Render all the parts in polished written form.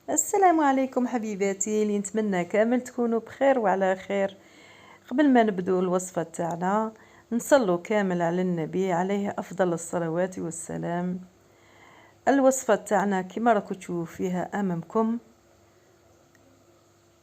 السلام عليكم حبيباتي اللي نتمنى كامل تكونوا بخير وعلى خير. قبل ما نبدو الوصفة تاعنا نصلوا كامل على النبي عليه أفضل الصلوات والسلام. الوصفة تاعنا كما راكم تشوفوا فيها أمامكم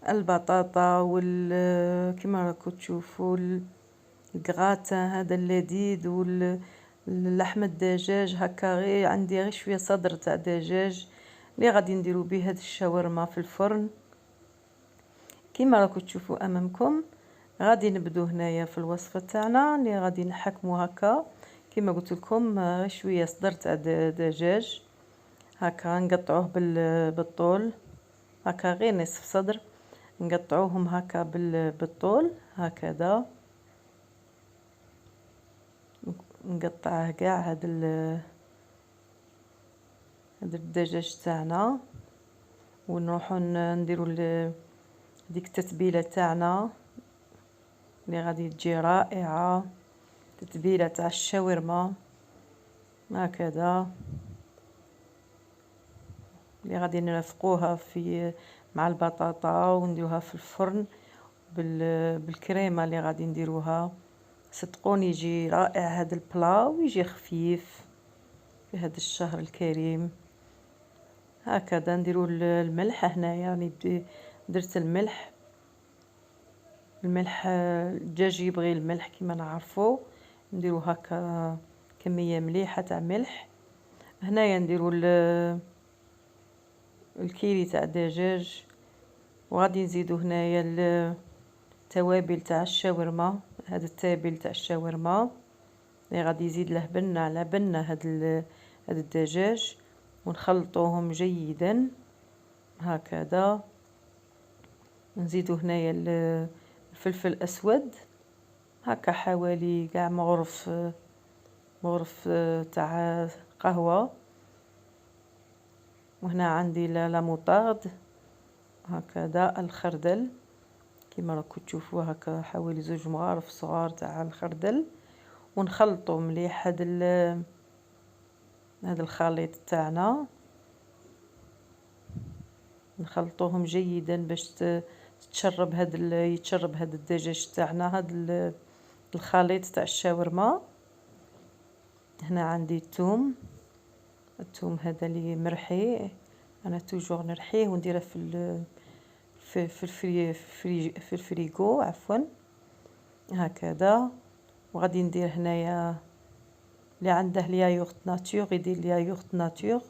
البطاطا كما راكم تشوفوا الكغاتا هذا اللذيذ اللحم الدجاج هكا غير عندي غير شوية صدر تاع دجاج اللي غادي نديرو به هاد الشاورما في الفرن. كما راكم تشوفوا امامكم غادي نبدو هنايا في الوصفه تاعنا اللي غادي نحكمو هكا. كما قلت لكم غير شويه صدر تاع دجاج هكا نقطعوه بالطول هكا غير نصف صدر نقطعوهم هكا بالطول هكذا. نقطعه كاع هذا الدجاج تاعنا ونروحو نديرو ديك التتبيله تاعنا اللي غادي تجي رائعه، تتبيله تاع الشاورما هكذا اللي غادي نرافقوها مع البطاطا ونديروها في الفرن بالكريمه اللي غادي نديروها. صدقوني يجي رائع هذا البلا ويجي خفيف في هذا الشهر الكريم. هكذا نديرو الملح هنايا يعني درت الملح الدجاج يبغي الملح كما نعرفو نديرو هكا كميه مليحه تاع ملح. هنايا نديرو الكيري تاع الدجاج وغادي نزيدو هنايا التوابل تاع الشاورما. هذا التابل تاع الشاورما اللي غادي يزيد له بنه على بنه هذا الدجاج ونخلطوهم جيدا هكذا. نزيدو هنايا الفلفل الاسود هكا حوالي كاع مغرف تاع قهوه. وهنا عندي لا موطارد هكذا. الخردل كما راكم تشوفوا هكا حوالي 2 مغارف صغار تاع الخردل ونخلطوا مليح هذا الخليط تاعنا نخلطوهم جيدا باش يتشرب هذا الدجاج تاعنا هذا الخليط تاع الشاورما. هنا عندي الثوم هذا اللي مرحي انا توجور نرحيه ونديره في الفريغو عفوا هكذا. وغادي ندير هنايا اللي عنده الياغورت ناتور يدير الياغورت ناتور.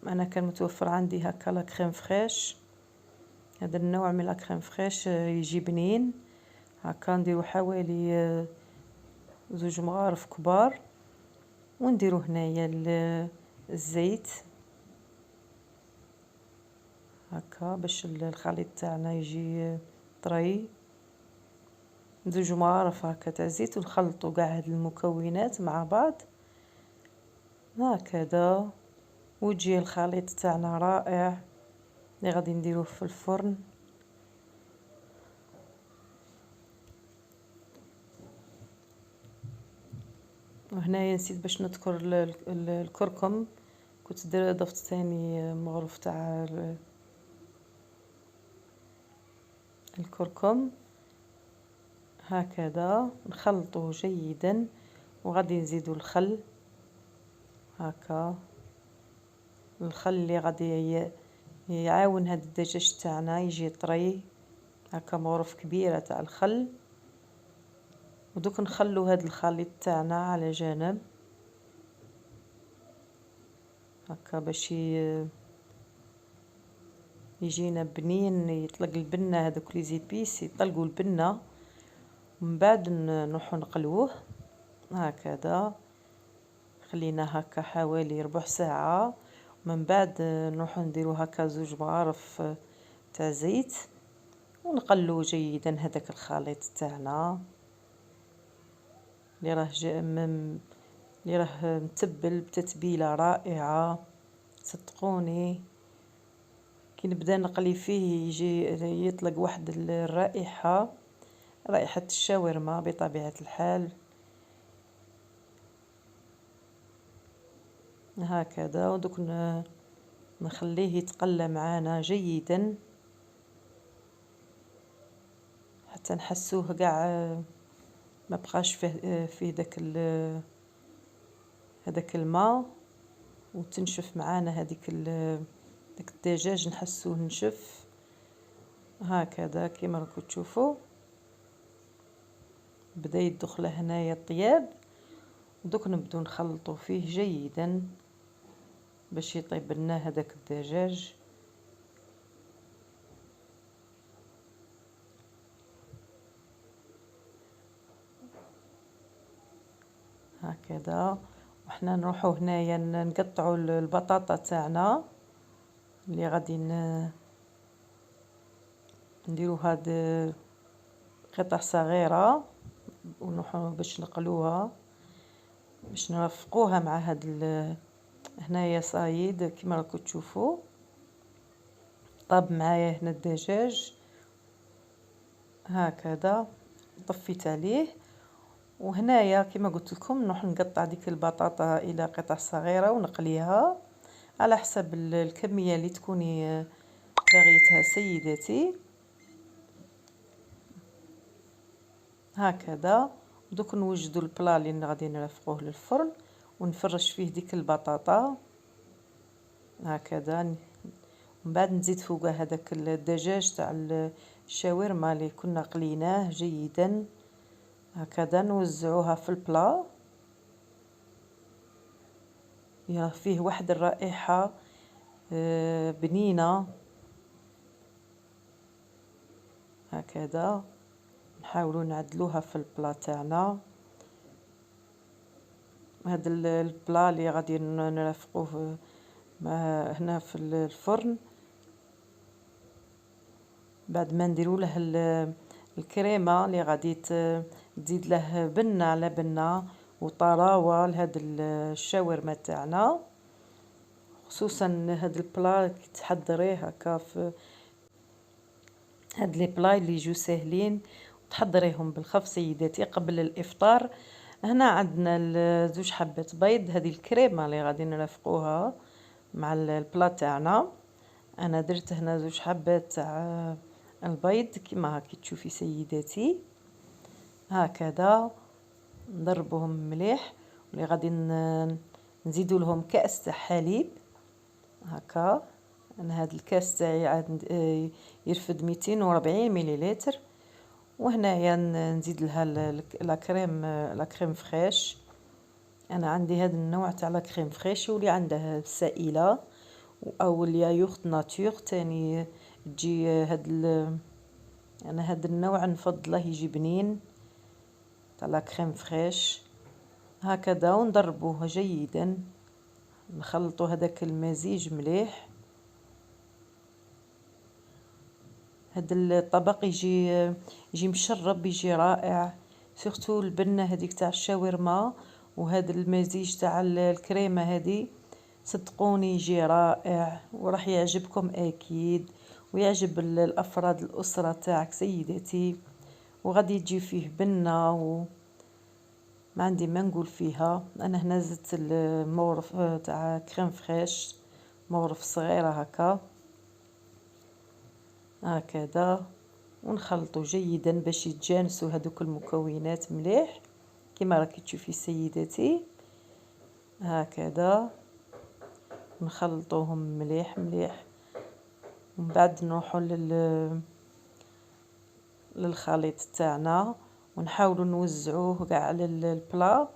انا كان متوفر عندي هكا لا كريم فريش هذا النوع من لا كريم فريش يجي بنين هكا. نديرو حوالي 2 مغارف كبار ونديرو هنايا الزيت هكا باش الخليط تاعنا يجي طري. 2 مغارف هكا تاع زيت ونخلطوا كاع هاد المكونات مع بعض هكذا ويجي الخليط تاعنا رائع اللي غادي نديروه في الفرن. وهنايا نسيت باش نذكر الكركم كنت ضفت ثاني مغرف تاع الكركم هكذا. نخلطه جيدا وغادي نزيدو الخل هكا. الخل اللي غادي يعاون هذا الدجاج تاعنا يجي طري هكا مغرف كبيره تاع الخل. ودوك نخلو هذا الخليط تاعنا على جانب هكا باش يجينا بنين يطلق البنه هذوك لي زيبيس يطلقوا البنه ومن بعد نروحو نقلوه هكذا. خلينا هكا حوالي ربع ساعه ومن بعد نروحو نديرو هكا 2 مغارف تاع زيت ونقلو جيدا هذاك الخليط تاعنا اللي راه متبل بتتبيله رائعه. صدقوني كي نبدا نقلي فيه يجي يطلق واحد الرائحه رائحه الشاورما بطبيعه الحال هكذا. ودوك نخليه يتقلى معانا جيدا حتى نحسوه قاع ما بقاش فيه هذاك الماء، وتنشف معانا هذيك داك الدجاج نحسوه نشف هكذا كيما راكم تشوفوا. بدا يدخل هنايا الطياب، ودوك نبدو نخلطوا فيه جيدا باش يطيب لنا هذاك الدجاج. هكذا. وحنا نروحوا هنايا نقطعوا البطاطا تاعنا اللي غادي نديروا هاد قطع صغيره، ونروحوا باش نقلوها باش نرفقوها مع هاد هنايا صايد كيما راكم تشوفوا. طاب معايا هنا الدجاج هكذا، طفيت عليه. وهنايا كما قلت لكم نروح نقطع ديك البطاطا الى قطع صغيره ونقليها على حسب الكميه اللي تكوني باغيتها سيدتي هكذا. دوك نوجدوا البلا اللي غادي نرفقوه للفرن ونفرش فيه ديك البطاطا هكذا. من بعد نزيد فوقها هذاك الدجاج تاع الشاورما اللي كنا قليناه جيدا هكذا، نوزعوها في البلا. فيه واحد الرائحة بنينة هكذا. نحاولوا نعدلوها في البلا تاعنا. هذا البلا اللي غادي نرافقوه هنا في الفرن بعد ما نديروا له الكريمه اللي غادي تزيد له بنه على بنه وطراوه لهاد الشاورما تاعنا. خصوصا هاد البلا كي تحضريه هكا في هاد لي بلاي اللي يجوا ساهلين وتحضريهم بالخف سيداتي قبل الافطار. هنا عندنا زوج حبات بيض، هذه الكريمه اللي غادي نرافقوها مع البلا تاعنا. انا درت هنا زوج حبات تاع البيض كما هاكي تشوفي سيداتي هكذا. نضربوهم مليح، واللي غادي نزيدوا لهم كأس تاع حليب هكا. انا هذا الكاس تاعي عاد يرفد 240 مليلتر. وهنايا نزيد لها لا كريم فريش. انا عندي هذا النوع تاع لا كريم فريش، واللي عنده السائله او الياغورت ناتور تاني تجي انا هذا النوع نفضله يجي بنين تاع لا كريم فريش هكذا. ونضربوه جيدا، نخلطوا هذاك المزيج مليح. هذا الطبق يجي مشرب، يجي رائع. سورتو البنه هذيك تاع الشاورما وهذا المزيج تاع الكريمه هذه، صدقوني يجي رائع وراح يعجبكم اكيد، ويعجب الافراد الاسره تاعك سيدتي. وغادي تجي فيه بنه ما عندي ما نقول فيها. انا هنا زدت المورف تاع كريم فريش، مورف صغيره هكذا. ونخلطوا جيدا باش يتجانسوا هذوك المكونات مليح كما راكي تشوفي سيدتي هكذا. نخلطوهم مليح مليح. ومن بعد نروحوا للخليط تاعنا ونحاولوا نوزعوه كاع على البلا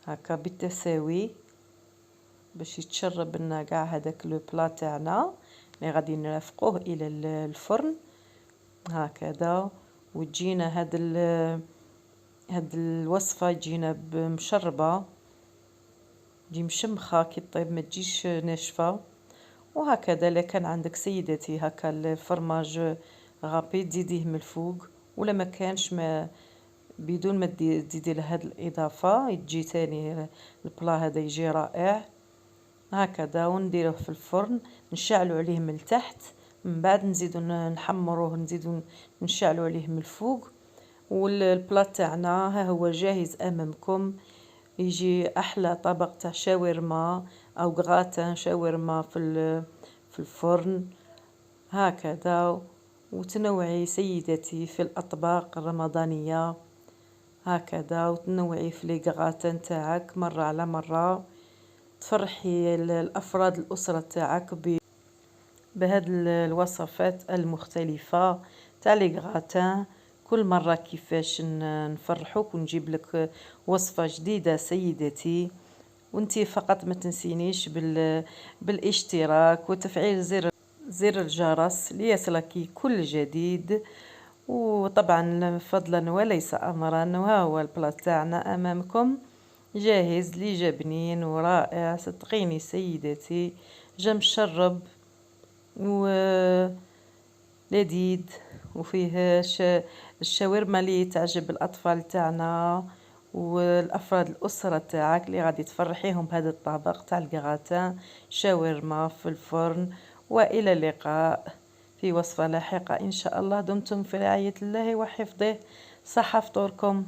هكا بالتساوي باش يتشرب لنا كاع هذاك لو بلا تاعنا اللي غادي نرافقوه الى الفرن هكذا. وتجينا هاد الوصفه تجينا بمشربه، تجي مشمخه كي طيب ما تجيش ناشفه. وهكذا الا كان عندك سيدتي هكا الفرماج غابي تزيديه من الفوق، ولا ما كانش ما بدون ما تزيدي له هاد الاضافه يجي تاني البلا هذا يجي رائع هكذا. ونديروه في الفرن نشعلوا عليه من التحت، من بعد نزيدو نحمروه، نزيدو نشعلوا عليه من الفوق. والبلا تاعنا ها هو جاهز امامكم. يجي أحلى طبق تاع شاورما أو غراتان شاورما في الفرن هكذا. وتنوعي سيدتي في الأطباق الرمضانية هكذا، وتنوعي في لي غراتان تاعك مرة على مرة، تفرحي الأفراد الأسرة تاعك بهاد الوصفات المختلفة تاع لي غراتان. كل مرة كيفاش نفرحوك ونجيب لك وصفة جديدة سيدتي. وانتي فقط ما تنسينيش بالاشتراك وتفعيل زر الجرس ليصلك كل جديد. وطبعا فضلا وليس أمرا، وها هو البلاط تاعنا أمامكم جاهز لي بنين ورائع صدقيني سيدتي، جا مشرب ولذيذ، وفيه الشاورما اللي تعجب الأطفال تاعنا والأفراد الأسرة تاعك اللي غادي تفرحيهم بهذا الطبق تاع الكراتان شاورما في الفرن. وإلى اللقاء في وصفة لاحقة إن شاء الله. دمتم في رعاية الله وحفظه. صحة فطوركم.